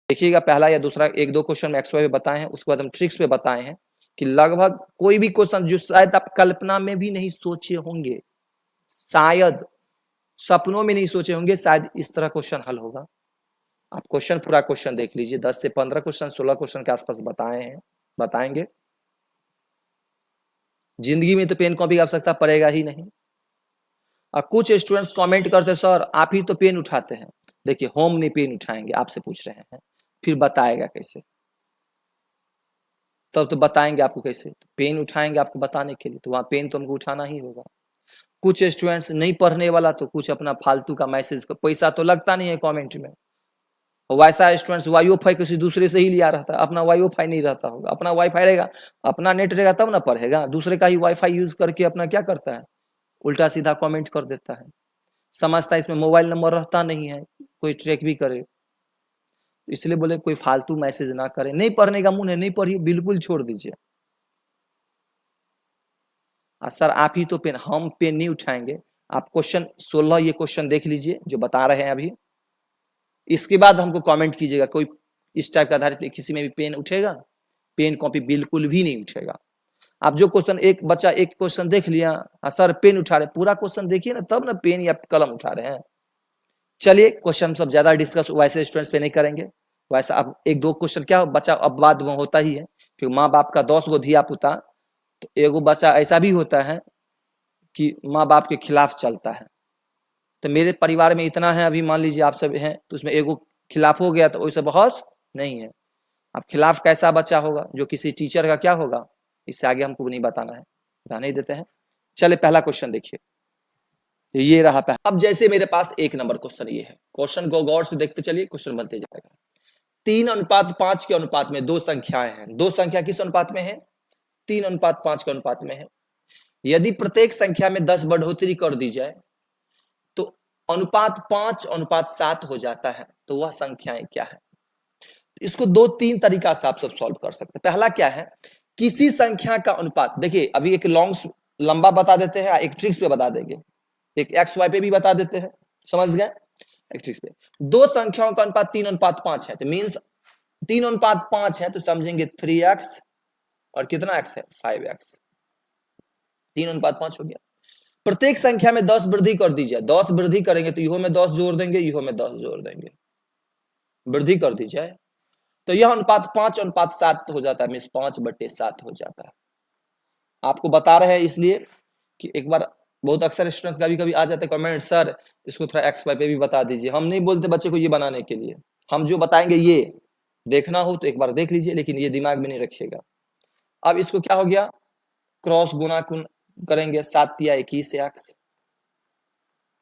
देखिएगा पहला या दूसरा एक दो क्वेश्चन में XY पे बताए हैं, उसके बाद हम ट्रिक्स पे बताए हैं कि लगभग कोई भी क्वेश्चन जो शायद आप कल्पना में भी नहीं सोचे होंगे, शायद सपनों में नहीं सोचे होंगे, शायद इस तरह क्वेश्चन हल होगा। आप क्वेश्चन पूरा क्वेश्चन देख लीजिए, 10 से 15 क्वेश्चन 16 क्वेश्चन के आसपास बताएंगे। जिंदगी में तो पेन कॉपी की आवश्यकता पड़ेगा ही नहीं। और कुछ स्टूडेंट्स कमेंट करते सर आप ही तो पेन उठाते हैं। देखिए होम नहीं पेन उठाएंगे, आपसे पूछ रहे हैं, फिर बताएगा कैसे? तब तो बताएंगे आपको कैसे, पेन उठाएंगे आपको बताने के लिए, तो वहां पेन तो हमको उठाना ही होगा। कुछ स्टूडेंट्स नहीं पढ़ने वाला तो कुछ अपना फालतू का मैसेज, पैसा तो लगता नहीं है कमेंट में। वैसा स्टूडेंट्स वाईफाई किसी दूसरे से ही लिया रहता है, अपना वाईफाई नहीं रहता होगा। अपना वाईफाई रहेगा, अपना नेट रहेगा तब ना पढ़ेगा, दूसरे का ही वाईफाई यूज करके अपना क्या करता है, उल्टा सीधा कमेंट कर देता है। समझता है इसमें मोबाइल नंबर रहता नहीं है, कोई ट्रैक भी करे। इसलिए बोले कोई फालतू मैसेज ना करे। नहीं पढ़ने का मुंह है, नहीं पढ़िए, बिल्कुल छोड़ दीजिए। सर आप ही तो पेन, हम पेन नहीं उठाएंगे। आप क्वेश्चन 16 ये क्वेश्चन देख लीजिए जो बता रहे हैं अभी, इसके बाद हमको कमेंट कीजिएगा। कोई इस टाइप का आधारित किसी में भी पेन उठेगा? पेन कॉपी बिल्कुल भी नहीं उठेगा। आप जो क्वेश्चन, एक बच्चा एक क्वेश्चन देख लिया, सर पेन उठा रहे, पूरा क्वेश्चन देखिए ना, तब ना पेन या कलम उठा रहे हैं। चलिए क्वेश्चन सब ज्यादा डिस्कस वैसे स्टूडेंट्स पे नहीं करेंगे। वैसा अब एक दो क्वेश्चन क्या बच्चा अब बाद में होता ही है, क्योंकि माँ बाप का 10 गो धिया पुता, तो एगो बच्चा ऐसा भी होता है कि माँ बाप के खिलाफ चलता है। तो मेरे परिवार में इतना है, अभी मान लीजिए आप सब हैं, तो उसमें एगो खिलाफ हो गया तो वैसे बहस नहीं है। अब खिलाफ कैसा बच्चा होगा, जो किसी टीचर का क्या होगा, इससे आगे हमको नहीं बताना है, रहने देते हैं। चले पहला क्वेश्चन देखिए, ये रहा पहला। अब जैसे मेरे पास 1 नंबर क्वेश्चन ये है, क्वेश्चन को गौर से देखते चलिए, क्वेश्चन बनते जाएगा। 3:5 के अनुपात में दो संख्याएं हैं। दो संख्या किस अनुपात में है? 3:5 के अनुपात में है। यदि प्रत्येक संख्या में 10 बढ़ोतरी कर दी जाए तो अनुपात 5:7 हो जाता है, तो वह संख्याएं क्या है? इसको 2-3 तरीका से आप सब सॉल्व कर सकते हैं। पहला क्या है, किसी संख्या का अनुपात, देखिए अभी एक लंबा बता देते हैं, एक ट्रिक्स पे बता देंगे, एक XY पे भी बता देते हैं, समझ गए? एक ट्रिक्स पे दो संख्याओं का अनुपात 3:5 है, तो मीन्स 3:5 है, तो समझेंगे 3x और कितना x है 5x, 3:5 हो गया। प्रत्येक संख्या में 10 वृद्धि कर दीजिए, 10 वृद्धि करेंगे तो इहो में 10 जोड़ देंगे, इहो में 10 जोड़ देंगे, वृद्धि कर दी जाए तो यह अनुपात 5:7 हो जाता है, मीन्स 5/7 हो जाता है। आपको बता रहे हैं इसलिए कि एक बार बहुत अक्सर स्टूडेंट्स कभी कभी आ जाते हैं कमेंट, सर इसको थोड़ा XY पे भी बता दीजिए। हम नहीं बोलते बच्चे को ये बनाने के लिए, हम जो बताएंगे ये देखना हो तो एक बार देख लीजिए, लेकिन ये दिमाग में नहीं रखिएगा। अब इसको क्या हो गया, क्रॉस गुना करेंगे, 7 या 21x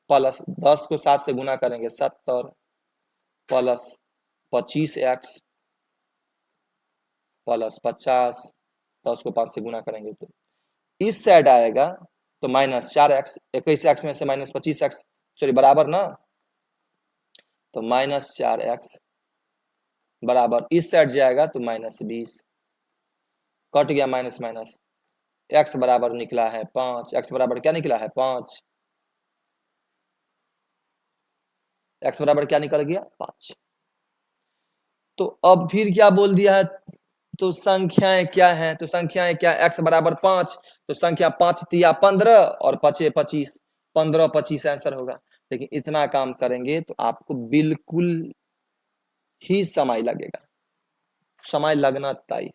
प्लस 10 को 7 से गुना करेंगे 70 प्लस 25x प्लस 50, 10 को 5 से गुना करेंगे तो इस साइड आएगा तो -4x, 21x में से -25x, सॉरी बराबर ना, तो -4x बराबर इस साइड जाएगा तो -20, कट गया माइनस माइनस, x बराबर निकला है 5, x बराबर क्या निकला है 5, x बराबर क्या निकल गया 5। तो अब फिर क्या बोल दिया है, तो संख्याएं क्या हैं, तो संख्याएं क्या, x बराबर 5, तो संख्या 5 तिया 15 और 5 25, 15-25 आंसर होगा। लेकिन इतना काम करेंगे तो आपको बिल्कुल ही समय लगेगा, समय लगना तय है,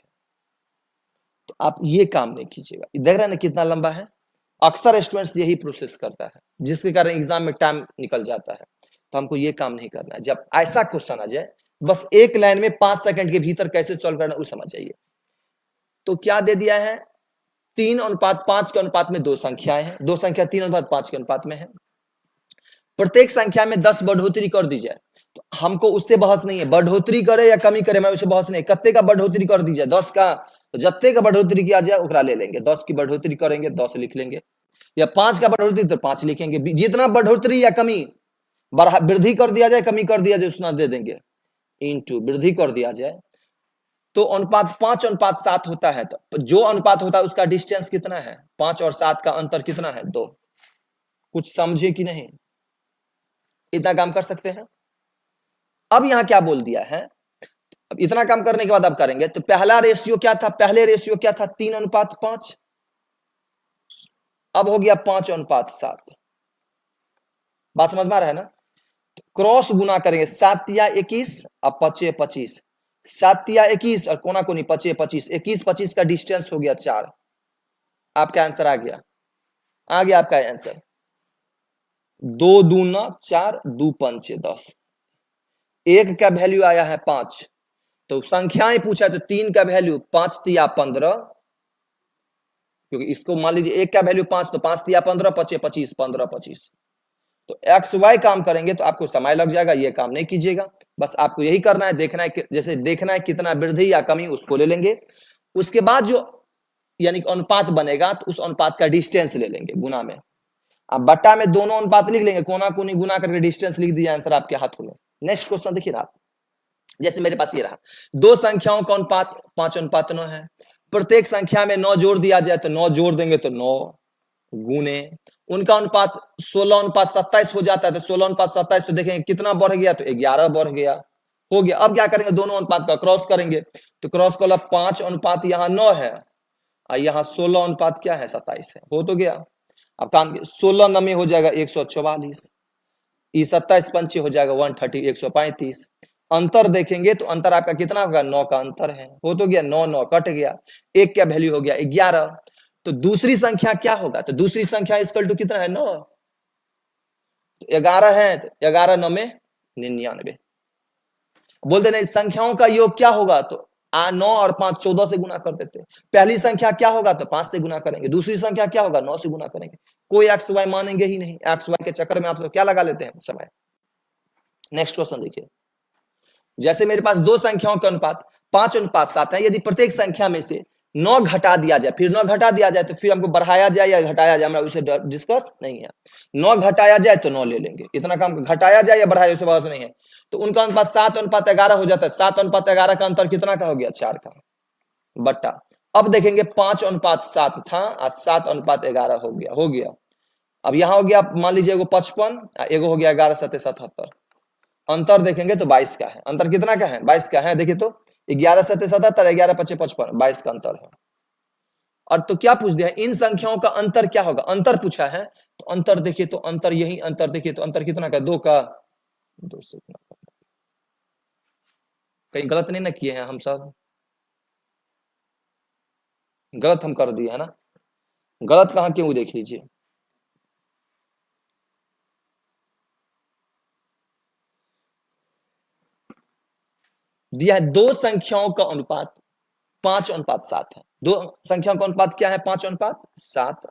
तो आप ये काम नहीं कीजिएगा। देख रहे हैं ना कितना लंबा है। अक्सर स्टूडेंट्स यही प्रोसेस करता है, जिसके कारण एग्जाम में टाइम निकल जाता है। तो हमको ये काम नहीं करना है। जब ऐसा क्वेश्चन आ जाए, बस एक लाइन में 5 सेकंड के भीतर कैसे सॉल्व करना वो समझ जाइए। तो क्या दे दिया है, 3:5 के अनुपात में दो संख्याएं हैं, दो संख्या 3:5 के अनुपात में है। प्रत्येक संख्या में 10 बढ़ोतरी कर दी जाए, तो हमको उससे बहस नहीं है, बढ़ोतरी करे या कमी करे, मैं उससे बहस नहीं। कत्ते का बढ़ोतरी कर दी जाए 10 का, तो जत्ते का बढ़ोतरी किया जाए उकरा ले लेंगे, 10 की बढ़ोतरी करेंगे 10 लिख लेंगे, या 5 का बढ़ोतरी तो 5 लिखेंगे। जितना बढ़ोतरी या कमी, वृद्धि कर दिया जाए कमी कर दिया जाए उतना दे देंगे, इनटू वृद्धि कर दिया जाए तो अनुपात 5:7 होता है। तो जो अनुपात होता है उसका डिस्टेंस कितना है, 5 और 7 का अंतर कितना है 2। कुछ समझे कि नहीं, इतना काम कर सकते हैं। अब यहां क्या बोल दिया है, अब इतना काम करने के बाद आप करेंगे तो पहला रेशियो क्या था, पहले रेशियो क्या था 3:5, अब हो गया 5:7। बात समझ में आ रहा है ना। तो क्रॉस गुना करेंगे 7 या 21 अब 25 25, 7 या 21 और कोना कोनी 25 25, 21 25 का डिस्टेंस हो गया 4। आपका आंसर आ गया आपका आंसर 2 दूना 4, 2 पंचे 10। एक का वैल्यू आया है 5, तो संख्याएं पूछा है तो 3 का वैल्यू 5 तिया 15, क्योंकि इसको मान लीजिए एक का वैल्यू 5 तो 5 तिया 15, 25 25, 15 25। तो एक्स वाई काम करेंगे तो आपको समय लग जाएगा, ये काम नहीं कीजिएगा। बस आपको यही करना है, देखना है जैसे देखना है कितना वृद्धि या कमी उसको ले लेंगे। उसके बाद जो यानी अनुपात बनेगा तो उस अनुपात का डिस्टेंस ले लेंगे गुना में। आप बट्टा में दोनों अनुपात लिख लेंगे, कोना कोनी गुना करके डिस्टेंस लिख दिया, आंसर आपके हाथों में। नेक्स्ट क्वेश्चन देखिए आप, जैसे मेरे पास ये रहा, दो संख्याओं का अनुपात 5:9 है। प्रत्येक संख्या में 9 जोड़ दिया जाए तो 9 जोड़ देंगे तो 9 गुने उनका अनुपात 16:27 हो जाता है। तो 16:27 तो देखेंगे कितना बढ़ गया, तो 11 बढ़ गया, हो गया। अब क्या करेंगे, दोनों अनुपात का क्रॉस करेंगे। तो क्रॉस को 5 यहाँ 9 है और यहाँ 16 क्या है 27 है, हो तो गया। अब काम 16 नमी हो जाएगा 144, 27 पंचे हो जाएगा 130, 135। अंतर देखेंगे तो अंतर आपका कितना होगा, 9 का अंतर है, हो तो गया। 9 9 कट गया, एक क्या वैल्यू हो गया 11। तो दूसरी संख्या क्या होगा, तो दूसरी संख्या इक्वल टू कितना है 9, 11 है, तो 11 9 में 99। बोल देना संख्याओं का योग क्या होगा, तो 9 और 5 14 से गुना कर देते। पहली संख्या क्या होगा, तो 5 से गुना करेंगे। दूसरी संख्या क्या होगा, 9 से गुना करेंगे। कोई एक्स वाई मानेंगे ही नहीं, एक्स वाई के चक्कर में आप क्या लगा लेते हैं समय। नेक्स्ट क्वेश्चन देखिए, जैसे मेरे पास दो संख्याओं का अनुपात 5:7 है। यदि प्रत्येक संख्या में से 9 घटा दिया जाए, फिर 9 घटा दिया जाए तो फिर हमको बढ़ाया जाए या घटाया जाए, हमरा उसे डिस्कस नहीं है। 9 घटाया जाए तो 9 ले लेंगे, इतना काम। घटाया जाए या बढ़ाया उसे बहस नहीं है। तो उनका अनुपात 7:11 हो जाता है। 7:11 का अंतर कितना का हो गया, 4 का, बट्टा। अब देखेंगे 5:7 था और 7:11 हो गया। अब यहां हो गया मान लीजिए एगो 55, एगो हो गया 11 7 77। अंतर देखेंगे तो 22 का है। अंतर कितना का है, 22 का है। देखिए तो 11 7 77, 11 5 55, 22 का अंतर है। और तो क्या पूछ दिया है, इन संख्याओं का अंतर क्या होगा, अंतर पूछा है। तो अंतर देखिए तो अंतर यही अंतर देखिए तो अंतर कितना का, 2 का, 2 से गुना करना। कहीं गलत नहीं ना किए हैं हम सब, गलत हम कर दिए है ना। गलत कहां क्यों, देख लीजिए। दिया है दो संख्याओं का अनुपात 5:7 है। दो संख्याओं का अनुपात क्या है, 5:7।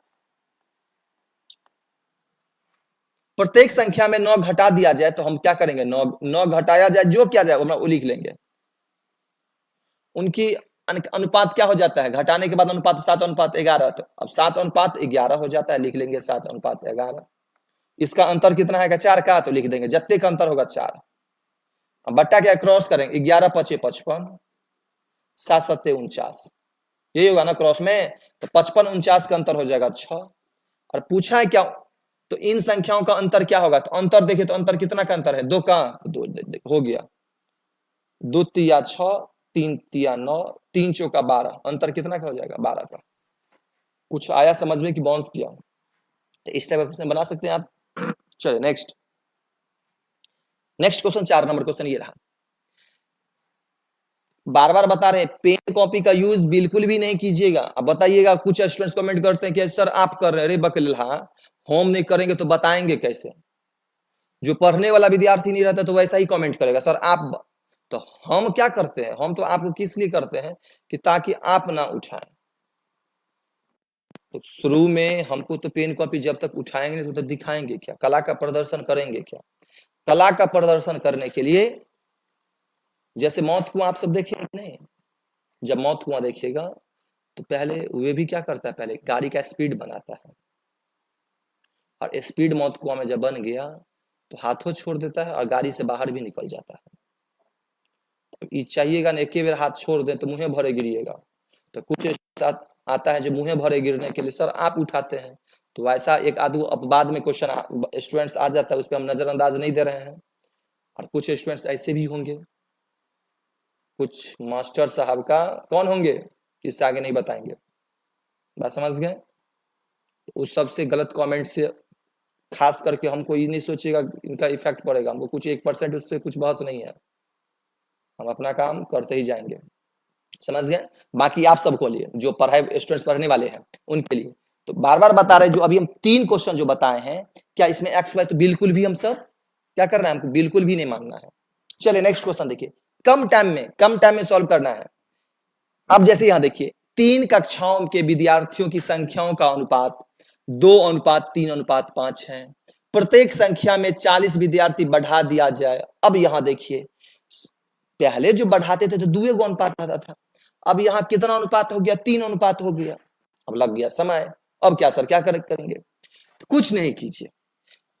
प्रत्येक संख्या में 9 घटा दिया जाए तो हम क्या करेंगे, 9 घटाया जाए जो क्या जाए वो लिख लेंगे। उनकी अनुपात क्या हो जाता है, घटाने के बाद अनुपात 7:11। तो अब 7:11 हो जाता है, लिख लेंगे 7:11। इसका अंतर कितना है, 4 का, तो लिख देंगे जत्ते का अंतर होगा 4। अब बट्टा क्या क्रॉस करेंगे, 11 5 55, 7 7 49, यही होगा ना क्रॉस में। तो 55 49 का अंतर हो जाएगा 6। और पूछा है क्या, तो इन संख्याओं का अंतर क्या होगा, तो अंतर देखिए तो अंतर कितना का अंतर है, 2 का, तो 2 हो गया। 2 तिया 6, 3 तिया 9, 3 चौका 12, अंतर कितना का हो जाएगा, 12 का। कुछ आया समझ में कि बाउंस किया, तो इस टाइप का क्वेश्चन बना सकते हैं आप। चलिए नेक्स्ट क्वेश्चन, 4 नंबर क्वेश्चन ये रहा। बार बार बता रहे हैं पेन कॉपी का यूज बिल्कुल भी नहीं कीजिएगा। अब बताइएगा, कुछ स्टूडेंट्स कमेंट करते हैं कि सर आप कर रहे हैं, अरे बकलहा, होम नहीं करेंगे तो बताएंगे कैसे। जो पढ़ने वाला विद्यार्थी नहीं रहता तो वैसा ही कमेंट करेगा, सर आप। तो हम क्या करते हैं, हम तो आपको किस लिए करते हैं कि ताकि आप ना उठाएं। तो शुरू में हमको तो पेन कॉपी जब तक उठाएंगे तो दिखाएंगे क्या, कला का प्रदर्शन करेंगे क्या। कला का प्रदर्शन करने के लिए, जैसे मौत कुआं आप सब देखे नहीं, जब मौत कुआं देखिएगा तो पहले वे भी क्या करता है, पहले गाड़ी का स्पीड बनाता है। और स्पीड मौत कुआं में जब बन गया तो हाथों छोड़ देता है और गाड़ी से बाहर भी निकल जाता है। तो ये चाहिएगा ना, एक बेर हाथ छोड़ दें तो मुंहे भरे गिरिएगा। तो कुछ साथ आता है जो मुंहे भरे गिरने के लिए सर आप उठाते हैं, तो वैसा एक आदू अपवाद में क्वेश्चन स्टूडेंट्स आ जाता है, उस पर हम नजरअंदाज नहीं दे रहे हैं। और कुछ स्टूडेंट्स ऐसे भी होंगे, कुछ मास्टर साहब का कौन होंगे, इससे आगे नहीं बताएंगे। बात समझ गए? उस सबसे गलत कमेंट से खास करके हमको ये नहीं सोचेगा इनका इफेक्ट पड़ेगा, हमको कुछ 1% उससे कुछ बहस नहीं है, हम अपना काम करते ही जाएंगे। समझ गए? बाकी आप सबको लिए जो पढ़ाई स्टूडेंट्स पढ़ने वाले हैं उनके लिए तो बार बार बता रहे, जो अभी हम 3 क्वेश्चन जो बताए हैं, क्या इसमें एक्स वाई तो बिल्कुल भी हम सब क्या करना है, हमको बिल्कुल भी नहीं मानना है। चलिए नेक्स्ट क्वेश्चन देखिए, कम टाइम में सॉल्व करना है। अब जैसे यहां देखिए 3 कक्षाओं के विद्यार्थियों की संख्याओं का अनुपात 2:3:5 है। प्रत्येक संख्या में 40 विद्यार्थी बढ़ा दिया जाए। अब यहां देखिए पहले जो बढ़ाते थे तो 2 गो अनुपात रहता था, अब यहां कितना अनुपात हो गया, 3 अनुपात हो गया। अब लग गया समय, अब क्या सर क्या करेंगे? तो कुछ नहीं कीजिए,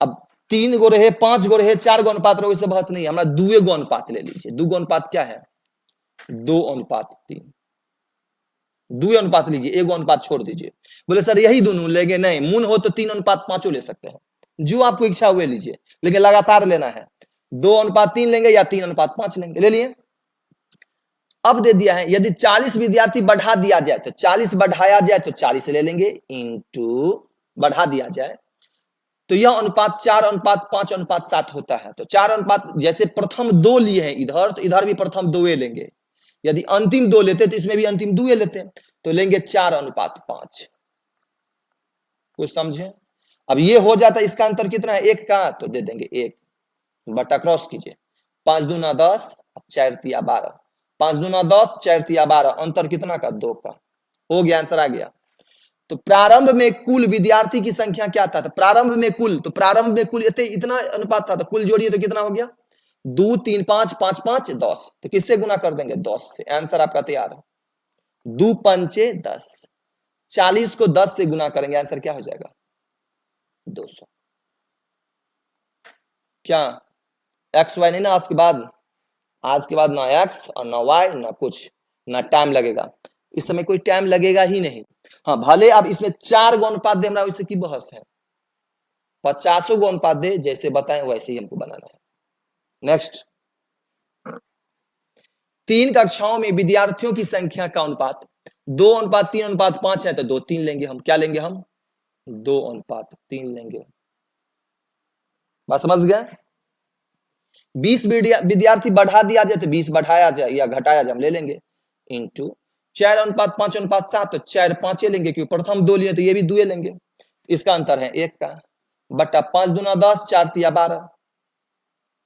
अब 3 गो रहे, 5 गो रहे, 4 गो अनुपात रहे, इससे बहस नहीं, हमारा 2 गो अनुपात ले लीजिए। 2 गो अनुपात क्या है, 2:3। 2 अनुपात लीजिए, 1 अनुपात छोड़ दीजिए। बोले सर यही दोनों लेंगे, नहीं मून हो तो 3:5 ले सकते हैं, जो आपको इच्छा हुए लीजिए, लेकिन लगातार लेना है। 2:3 लेंगे या 3:5 लेंगे, ले लिए। अब दे दिया है यदि 40 विद्यार्थी बढ़ा दिया जाए तो 40 बढ़ाया जाए तो 40 ले लेंगे, इंटू बढ़ा दिया जाए तो यह अनुपात 4:5:7 होता है। तो 4 अनुपात, जैसे प्रथम 2 लिए हैं इधर, तो इधर भी प्रथम 2 लेंगे। यदि अंतिम 2 लेते तो इसमें भी अंतिम 2 लेते, तो लेंगे 4:5। कुछ समझे? अब ये हो जाता है, इसका अंतर कितना है 1 का, तो दे देंगे 1 बटा क्रॉस कीजिए, 5 दूना 10, 4 तिया 12, 5 दूना 10, 4 तिया 12, अंतर कितना का 2 का, हो गया, आंसर आ गया। तो प्रारंभ में कुल विद्यार्थी की संख्या क्या था, तो प्रारंभ में कुल इतना अनुपात था, तो कुल जोड़िए तो कितना हो गया, 2 3 5 5 5 10, तो किससे गुना कर देंगे 10 से, आंसर आपका तैयार है। 2 पंचे 10, 40 को 10 से गुना करेंगे, आंसर क्या हो जाएगा 200। क्या एक्स वाई नहीं ना, आज के बाद ना एक्स और ना वाई, ना कुछ, ना टाइम लगेगा, इस समय कोई टाइम लगेगा ही नहीं। हाँ भले अब इसमें 4 गो अनुपात दे, हमारा उससे की बहस है, 50 गो अनुपात दे, जैसे बताएं वैसे ही हमको बनाना है। नेक्स्ट, 3 कक्षाओं में विद्यार्थियों की संख्या का अनुपात 2:3:5 है, तो 2:3 लेंगे हम, क्या लेंगे हम 2:3 लेंगे। बात समझ गए? 20 विद्यार्थी बढ़ा दिया जाए तो 20 बढ़ाया जाए या घटाया जाए, हम ले लेंगे, इंटू 4:5:7, तो 4 5 लेंगे, क्योंकि प्रथम 2 लिए तो ये भी 2 लेंगे, इसका अंतर है 1 का, बटा 5 दूना 10, 4 तिया 12।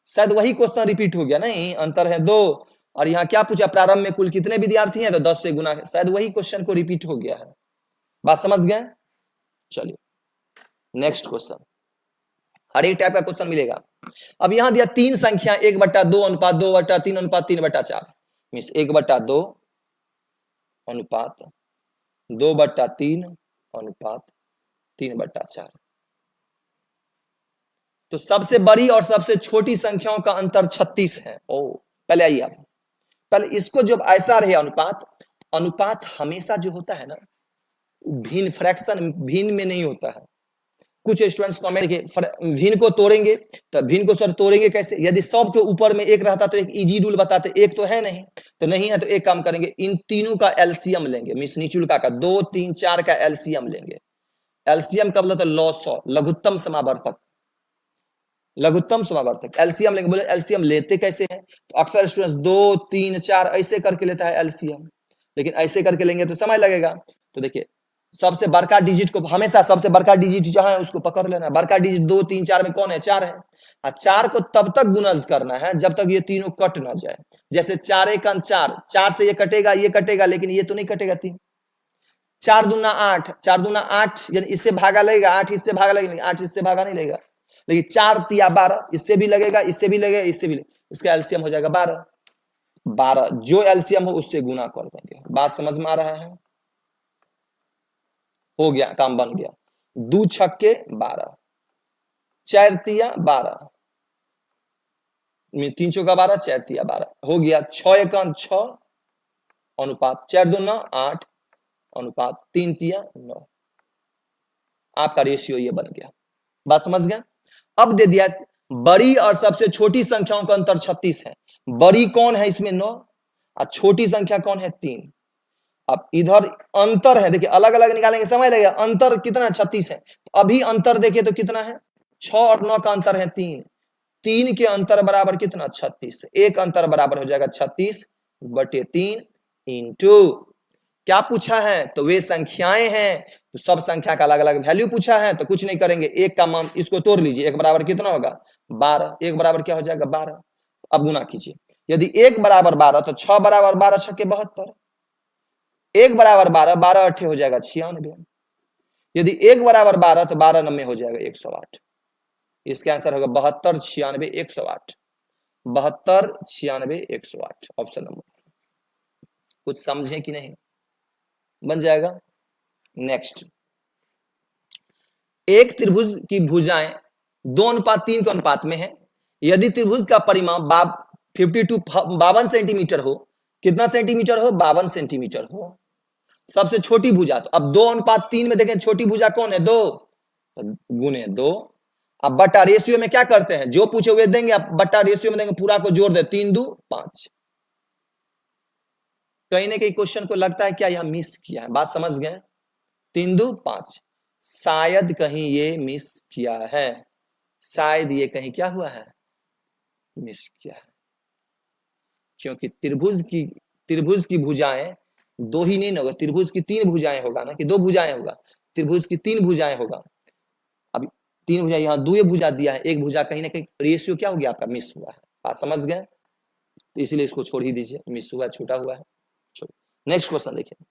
शायद वही क्वेश्चन रिपीट हो गया, नहीं अंतर है 2, और यहाँ क्या पूछा, प्रारंभ में कुल कितने विद्यार्थी हैं, तो 10 से गुना, शायद वही क्वेश्चन को रिपीट हो गया है। बात समझ गए? चलिए नेक्स्ट क्वेश्चन, हर एक टाइप का क्वेश्चन मिलेगा। अब यहां दिया 3 संख्या 1/2 अनुपात 2/3 अनुपात 3/4, मीन्स 1/2 अनुपात 2/3 अनुपात 3/4। तो सबसे बड़ी और सबसे छोटी संख्याओं का अंतर 36 है। ओ पहले आइए, आप पहले इसको जब ऐसा रहे अनुपात हमेशा जो होता है ना, भिन्न फ्रैक्शन भिन्न में नहीं होता है। कुछ स्टूडेंट्स कमेंट के भिन्न को तोड़ेंगे, तो भिन्न को सर तोड़ेंगे कैसे, यदि सब के ऊपर में 1 रहता तो एक इजी रूल बताते, 1 तो है नहीं, तो नहीं है तो एक काम करेंगे, इन तीनों का एलसीएम लेंगे, मीन्स निचुलका का 2 3 4 का एलसीएम लेंगे। एलसीएम कब लेते, लॉसॉ लघुत्तम समावर्तक, एलसीएम लेंगे। बोले एलसीएम लेते कैसे हैं, तो अक्सर स्टूडेंट्स 2 3 4 ऐसे करके लेता है एलसीएम, लेकिन ऐसे करके लेंगे तो समय लगेगा। तो देखिए सबसे बड़का डिजिट को हमेशा, सबसे बड़का डिजिट जहां है उसको पकड़ लेना है। बड़का डिजिट 2 3 4 में कौन है, 4 है, और 4 को तब तक गुणज करना है जब तक ये तीनों कट ना जाए। जैसे 4 1 4, 4 से ये कटेगा, लेकिन ये तो नहीं कटेगा 3। 4 दूना 8, 4 दूना 8, यानी इससे भागा लगेगा, 8 इससे भागा लगेगा, 8 इससे भागा नहीं लगेगा, लेकिन 4 तिया 12, इससे भी लगेगा, इससे भी लगेगा, इससे भी लगेगा, इसका एलसीएम हो जाएगा 12। जो एलसीएम हो उससे गुना कर देंगे। बात समझ में आ रहा है? हो गया, काम बन गया। 2 छक्के 12, 4 तिया 12, 3 चौका 12, 4 तिया 12, हो गया। 6 1 6 अनुपात 4 2 9 8 अनुपात 3 तिया 9, आपका रेशियो ये बन गया। बात समझ गए? अब दे दिया बड़ी और सबसे छोटी संख्याओं का अंतर 36 है। बड़ी कौन है इसमें 9, और छोटी संख्या कौन है 3। अब इधर अंतर है, देखिए अलग अलग निकालेंगे समय लगेगा, अंतर कितना 36 है। अभी अंतर देखिए तो कितना है 6 और 9 का अंतर है 3, 3 के अंतर बराबर कितना 36, एक अंतर बराबर हो जाएगा 36/3 इंटू क्या पूछा है तो वे संख्याएं हैं, तो सब संख्या का अलग अलग वैल्यू पूछा है, तो कुछ नहीं करेंगे एक का मान इसको तोड़ लीजिए, एक बराबर कितना होगा 12, एक बराबर क्या हो जाएगा 12। अब गुना कीजिए, यदि एक बराबर 12 तो 6 बराबर 12 छक्के 72, एक बराबर 12, 12 अट्ठे हो जाएगा 96, यदि एक बराबर 12 तो 12 नब्बे हो जाएगा 108। इसका आंसर होगा 72 96 108, 72 96 108 ऑप्शन नंबर। कुछ समझे कि नहीं, बन जाएगा। नेक्स्ट, एक त्रिभुज की भुजाएं 2:3 के अनुपात में है, यदि त्रिभुज का परिमाप 52 सेंटीमीटर हो, कितना सेंटीमीटर हो 52 सेंटीमीटर हो, सबसे छोटी भुजा, तो अब 2:3 में देखें छोटी भुजा कौन है 2, तो गुने 2। अब बट्टा रेशियो में क्या करते हैं, जो पूछे हुए देंगे, अब बट्टा रेशियो में देंगे, पूरा को जोड़ दे 3 2 5। कहीं ना कहीं क्वेश्चन को लगता है क्या यहां मिस किया है, बात समझ गए, 3 2 5, शायद कहीं ये मिस किया है, शायद ये कहीं क्या हुआ है मिस किया है, क्योंकि त्रिभुज की भुजाएं दो ही नहीं होगा, त्रिभुज की 3 भुजाएं होगा ना, कि 2 भुजाएं होगा, त्रिभुज की 3 भुजाएं होगा। अब 3 भुजा, यहाँ 2 भुजा दिया है, एक भुजा कहीं ना कहीं रेशियो क्या हो गया आपका मिस हुआ है, बात समझ गए, तो इसलिए इसको छोड़ ही दीजिए, मिस हुआ छोटा हुआ है। नेक्स्ट क्वेश्चन देखिए,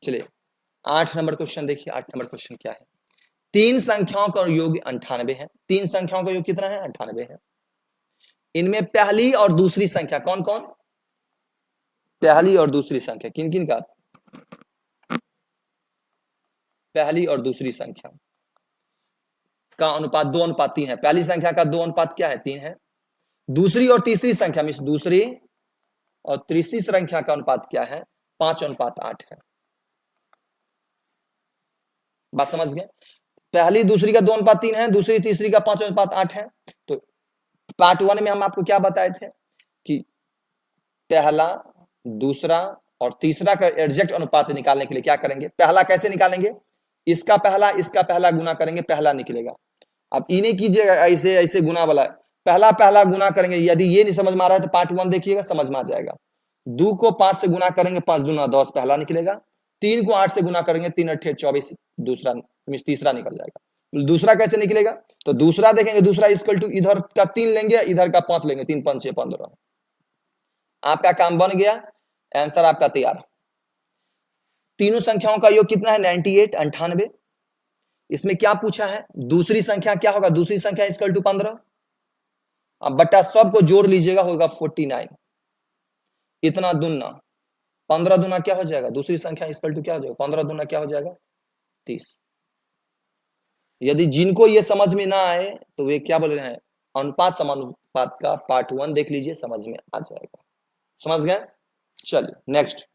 चलिए 8 नंबर क्वेश्चन देखिए। 8 नंबर क्वेश्चन क्या है, 3 संख्याओं का योग 98 है, 3 संख्याओं का योग कितना है 98 है, इनमें पहली और दूसरी संख्या कौन कौन, पहली और दूसरी संख्या किन किन का, पहली और दूसरी संख्या का अनुपात 2:3 है, पहली संख्या का 2 अनुपात क्या है 3 है, दूसरी और तीसरी संख्या में दूसरी और तीसरी संख्या का अनुपात क्या है 5:8 है, बात समझ गए। पहली दूसरी का 2:3 है, दूसरी तीसरी का 5:8 है। तो पार्ट 1 में हम आपको क्या बताए थे कि पहला दूसरा और तीसरा का एग्जैक्ट अनुपात निकालने के लिए क्या करेंगे, पहला कैसे निकालेंगे, इसका पहला गुना करेंगे, पहला निकलेगा। अब इन्हें कीजिएगा ऐसे ऐसे गुना वाला, पहला गुना करेंगे, यदि ये नहीं समझ में आ रहा है तो पार्ट 1 देखिएगा, समझ में आ जाएगा। 2 को 5 से गुना करेंगे, 5 दूना 10 पहला निकलेगा, 3 को 8 से गुना करेंगे, 3 8 24 दूसरा तीसरा निकल जाएगा। दूसरा कैसे निकलेगा, तो दूसरा देखेंगे, दूसरा इक्वल टू इधर का 3 लेंगे, इधर का 5 लेंगे, 3 5 6 15। आपका काम बन गया, आंसर आपका तैयार। तीनों संख्याओं का योग कितना है 98 98। इसमें क्या पूछा है, दूसरी संख्या क्या होगा, दूसरी संख्या इक्वल टू 15, अब बट्टा सबको जोड़ लीजिएगा, होगा 49, इतना दुना 15 दूना क्या हो जाएगा, दूसरी संख्या इक्वल टू क्या हो जाएगा 15 दूना क्या हो जाएगा 30। यदि जिनको ये समझ में ना आए तो वे क्या बोल रहे हैं, अनुपात समानुपात का पार्ट 1 देख लीजिए, समझ में आ जाएगा, समझ गए। चलिए नेक्स्ट,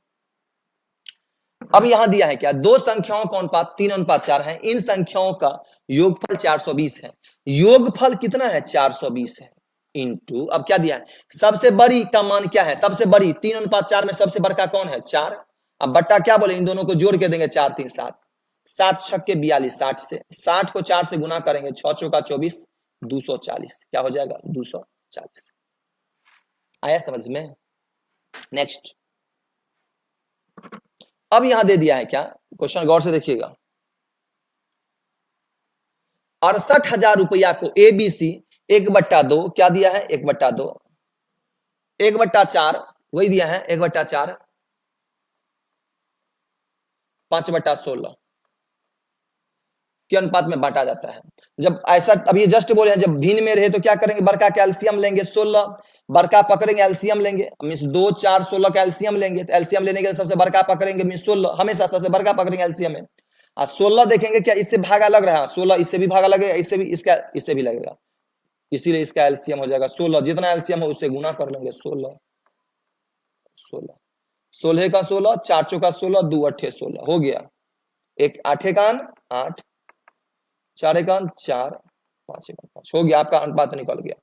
अब यहां दिया है क्या, दो संख्याओं का अनुपात 3:4 है, इन संख्याओं का योगफल 420 है, योगफल कितना है 420 है, इंटू अब क्या दिया है, सबसे बड़ी का मान क्या है, सबसे बड़ी 3:4 में सबसे बड़ा कौन है 4। अब बट्टा क्या बोले, इन दोनों को जोड़ के देंगे 4 3 7, 7 छक्के 42, 60 से 60 को 4 से गुना करेंगे, 6 चौका 24, 240 क्या हो जाएगा 240। आया समझ में। नेक्स्ट, अब यहां दे दिया है क्या, क्वेश्चन गौर से देखिएगा, 68,000 रुपया को ABC 1/2 क्या दिया है 1/2, 1/4 वही दिया है 1/4, 5/16 के अनुपात में बांटा जाता है। जब ऐसा, अब ये जस्ट बोले हैं, जब भिन्न में रहे तो क्या करेंगे, बड़का का एलसीएम लेंगे 16, बड़का पकड़ेंगे एलसीएम लेंगे, मींस 2 4 16 का एलसीएम लेंगे, तो एलसीएम लेने के सबसे बड़का पकड़ेंगे, मींस 16 हमेशा सबसे बड़का पकड़ेंगे एलसीएम में। और 16 देखेंगे क्या इससे भागा लग रहा है, 16 इससे भी भागा लगेगा, इससे भी, इससे भी लगेगा, इसीलिए इसका एलसीएम हो जाएगा 16, जितना एलसीएम हो उससे गुना कर लेंगे, 16 16 16 का 16, 4 चौका 16, 2 8 16 हो गया, 1 8 का 8 4 एकान 4, 5 एकान 5 हो गया, आपका अनुपात निकल गया।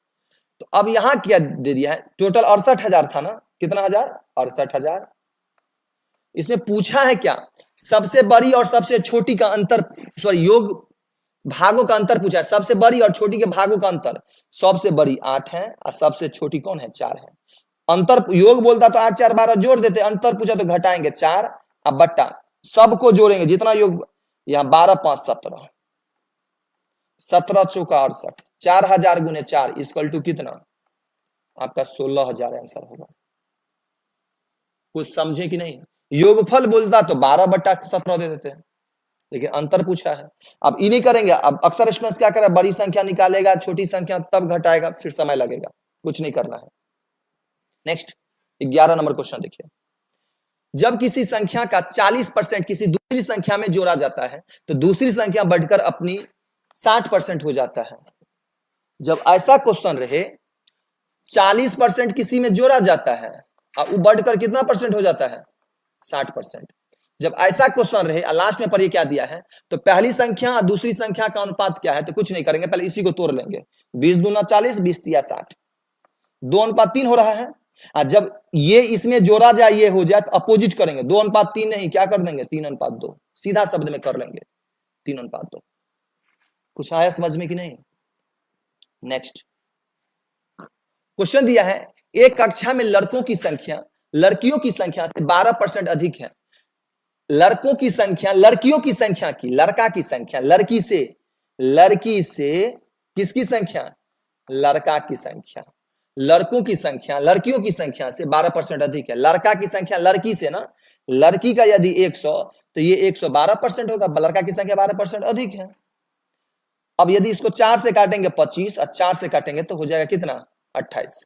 तो अब यहां क्या दे दिया है, टोटल 68,000 था ना, कितना हजार, 68,000। इसमें पूछा है क्या, सबसे बड़ी और सबसे छोटी का अंतर, सॉरी योग भागों का अंतर पूछा है, सबसे बड़ी और छोटी के भागों का अंतर। सबसे बड़ी 8 है और सबसे छोटी कौन है, 4 है। अंतर योग बोलता तो 8 4 12 जोड़ देते, अंतर पूछा तो घटाएंगे 4 अब बट्टा, सबको जोड़ेंगे जितना योग, यहां 12 5 17, 17 चौका 68, 4,000 गुने 4 इक्वल टू कितना, आपका 16,000 आंसर होगा। कुछ समझे कि नहीं, योगफल बोलता तो 12 बट्टा 17 दे देते हैं, लेकिन अंतर पूछा है। अब ये नहीं करेंगे, अब अक्सर स्टूडेंट्स क्या करे, बड़ी संख्या निकालेगा छोटी संख्या तब घटाएगा, फिर समय लगेगा, कुछ नहीं करना है। नेक्स्ट 11 नंबर क्वेश्चन देखिए, जब किसी संख्या का 40% किसी दूसरी संख्या में जोड़ा जाता है तो दूसरी संख्या बढ़कर अपनी 60% हो जाता है। जब ऐसा क्वेश्चन रहे 40% किसी में जोड़ा जाता है और वो बढ़कर कितना परसेंट हो जाता है, 60%। जब ऐसा क्वेश्चन रहे, लास्ट में पढ़िए क्या दिया है, तो पहली संख्या और दूसरी संख्या का अनुपात क्या है, तो कुछ नहीं करेंगे, पहले इसी को तोड़ लेंगे, 20 दूना 40, 20 तिया 60, 2:3 हो रहा है। जब ये इसमें जोड़ा जाए, ये हो जाए, तो अपोजिट करेंगे, 2:3 नहीं, क्या कर देंगे 3:2, सीधा शब्द में कर लेंगे 3:2। कुछ आया समझ में कि नहीं। नेक्स्ट क्वेश्चन दिया है, एक कक्षा में लड़कों की संख्या लड़कियों की संख्या से 12% अधिक है। लड़कों की संख्या लड़कियों की संख्या की, लड़का की संख्या लड़की से किसकी संख्या, लड़का की संख्या, लड़कों की संख्या लड़कियों की संख्या से 12% अधिक है। लड़का की संख्या लड़की से ना, लड़की का यदि 100 तो ये 112% होगा, लड़का की संख्या 12% अधिक है। अब यदि इसको 4 से काटेंगे 25 और 4 से काटेंगे तो हो जाएगा कितना, 28।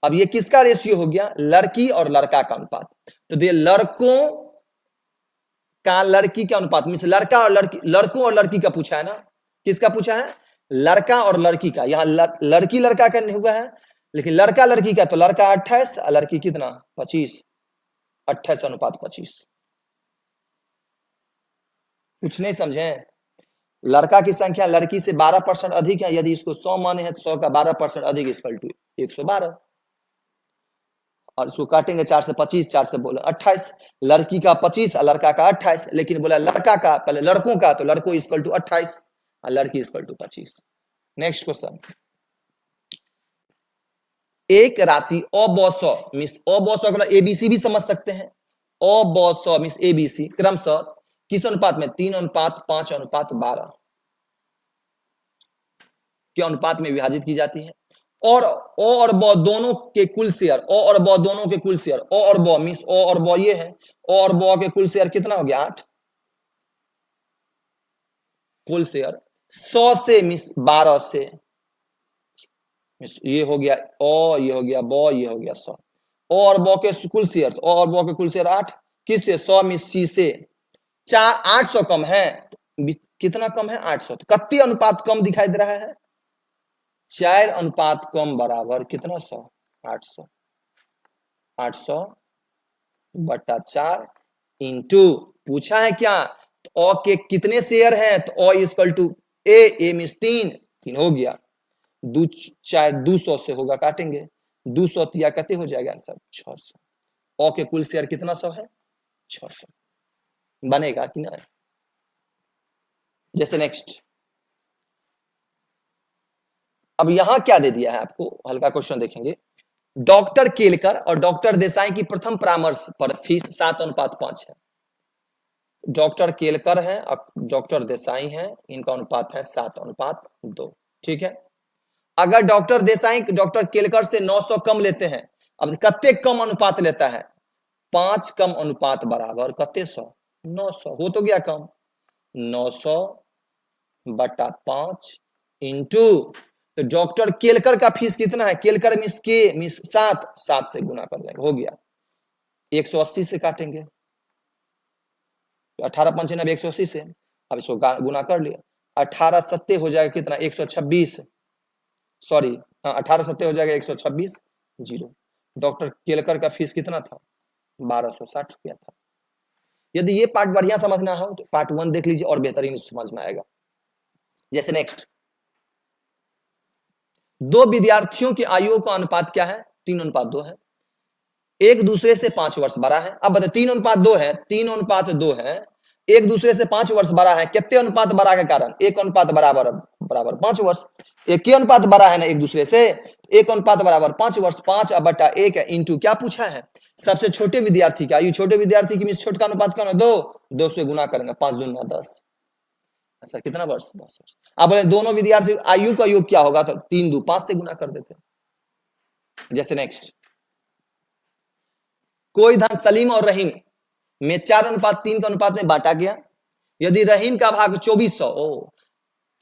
अब ये किसका रेशियो हो गया, लड़की और लड़का का अनुपात। तो ये लड़कों का लड़की का अनुपात, मींस लड़का और लड़की, लड़कों और लड़की का पूछा है ना, किसका पूछा है, लड़का और लड़की का। यहां लड़की लड़का का नहीं हुआ है, लेकिन लड़का लड़की का, तो लड़का 28 और लड़की कितना 25, 28 अनुपात 25। कुछ नहीं समझे, लड़का की संख्या लड़की से 12% अधिक है, यदि इसको 100 माने हैं तो 100 का 12% अधिक इक्वल टू 112, और इसको काटेंगे 4 से 25, 4 से बोले 28, लड़की का 25 और लड़का का 28, लेकिन बोला लड़का का, पहले लड़कों का, तो लड़कों इक्वल टू 28 और लड़की इक्वल टू 25। नेक्स्ट क्वेश्चन, एक राशि अ/ब मींस अ/ब को एबीसी भी समझ सकते हैं, अ/ब मींस एबीसी क्रमशः किस अनुपात में, 3:5:12 के अनुपात में विभाजित की जाती है। और अ और ब दोनों के कुल शेयर, अ और ब दोनों के कुल शेयर, अ और ब मींस अ और ब ये है, अ और ब के कुल शेयर कितना हो गया 8, कुल शेयर 100 से मींस 12 से, मींस ये हो गया अ, ये हो गया ब, ये हो गया 100, अ और ब के कुल शेयर, तो अ और ब के कुल शेयर 8, किससे 100 मींस सी से 800 कम है, कितना कम है 800, तो कितने अनुपात कम दिखाई दे रहा है, 4 अनुपात कम बराबर कितना 100, 800, 800 बटा 4 इंटू पूछा है क्या, तो अ के कितने शेयर हैं, तो uh equal to A means 3 हो गया, 2 4 200 से होगा, काटेंगे 200 तिया कते हो जाएगा आंसर 600। अ के कुल शेयर कितना 100 है, 600 बनेगा कि नहीं। जैसे नेक्स्ट, अब यहां क्या दे दिया है आपको, हल्का क्वेश्चन देखेंगे, डॉक्टर केलकर और डॉक्टर देसाई की प्रथम परामर्श पर फीस 7:5 है। डॉक्टर केलकर है और डॉक्टर देसाई है, इनका अनुपात है 7:2, ठीक है। अगर डॉक्टर देसाई डॉक्टर केलकर से 900 कम लेते हैं, अब कत्ते कम अनुपात लेता है, 5 कम अनुपात बराबर कत्ते 100, 900 हो तो गया कम, 900 बटा 5 इंटू, तो डॉक्टर केलकर का फीस कितना है, केलकर मींस के मींस 7 से गुना कर देंगे, हो गया 180 से काटेंगे, 18 पंचे 180 से, अब इसको गुना कर लिया, 18 सत्ते हो जाएगा कितना 126, सॉरी 18 सत्ते हो जाएगा 126 जीरो। डॉक्टर केलकर का फीस कितना था 1260 रुपया था। यदि ये पार्ट बढ़िया समझना हो तो पार्ट 1 देख लीजिए और बेहतरीन समझ में आएगा। जैसे नेक्स्ट, दो विद्यार्थियों की आयु का अनुपात क्या है? 3:2 है। एक दूसरे से 5 वर्ष बड़ा है। अब बताओ 3:2 है, 3:2 है, एक दूसरे से 5 वर्ष बड़ा है, कितने अनुपात बड़ा के कारण? 1 अनुपात बराबर बराबर 5 वर्ष। एक ही अनुपात बड़ा है ना एक दूसरे से, 1 अनुपात बराबर 5 वर्ष। 5 बटा 1 इंटू क्या पूछा है? सबसे छोटे विद्यार्थी की आयु। छोटे विद्यार्थी की मीन्स छोटा अनुपात कौन है? 2 से गुना करेंगे, 5 दूना 10। ऐसा कितना वर्ष? 10 वर्ष। अब दोनों विद्यार्थी आयु का योग क्या होगा? तो 3 2 5 से गुना कर देते। जैसे नेक्स्ट, कोई धन सलीम और रहीम में 4:3 के अनुपात में बांटा गया। यदि रहीम का भाग 2400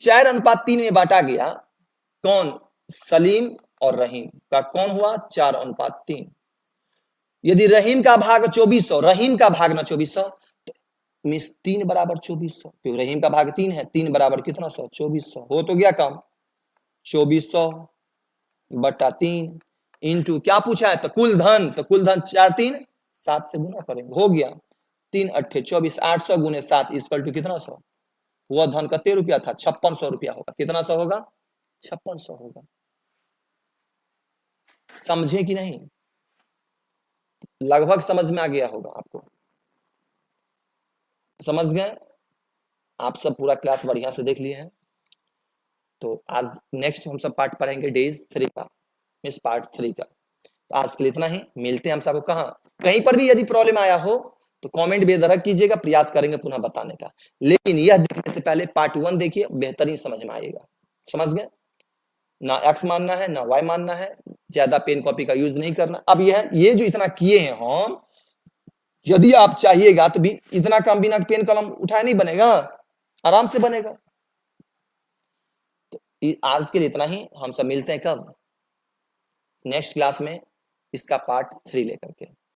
4:3 में बांटा गया, कौन? सलीम और रहीम का कौन हुआ? 4:3। यदि रहीम का भाग 2400, रहीम का भाग ना 2400, तो मीन्स 3 बराबर 2400, क्योंकि रहीम का भाग 3 है। 3 बराबर कितना? 100। 2400 हो तो गया काम। 2400 बटा 3 इंटू क्या पूछा है? तो कुल धन। तो कुल धन 4 3 7 से गुना करेंगे, हो गया 3 8 24। 800 गुने 7 इक्वल टू कितना? 100। हुआ धन कितने रुपया था? 5600 रुपया होगा। कितना 100 होगा? 5600 होगा। समझे कि नहीं? लगभग समझ में आ गया होगा आपको। समझ गए आप सब? पूरा क्लास बढ़िया से देख लिए हैं। तो आज नेक्स्ट हम सब पार्ट पढ़ेंगे डेज 3 का, मिस पार्ट 3 का। तो आज के लिए इतना ही। मिलते हैं हम सबको कहाँ? कहीं पर भी यदि प्रॉब्लम आया हो तो कमेंट बेधड़क कीजिएगा, प्रयास करेंगे पुनः बताने का। लेकिन यह देखने से पहले पार्ट 1 देखिए, बेहतरीन समझ में आएगा। समझ गए? ना एक्स मानना है ना वाई मानना है, ज्यादा पेन कॉपी का यूज नहीं करना। अब ये जो इतना किए हैं हम, यदि आप चाहिएगा तो भी इतना काम बिना पेन कलम उठाए नहीं बनेगा, आराम से बनेगा। तो आज के लिए इतना ही। हम सब मिलते हैं कब? नेक्स्ट क्लास में इसका पार्ट 3 लेकर के।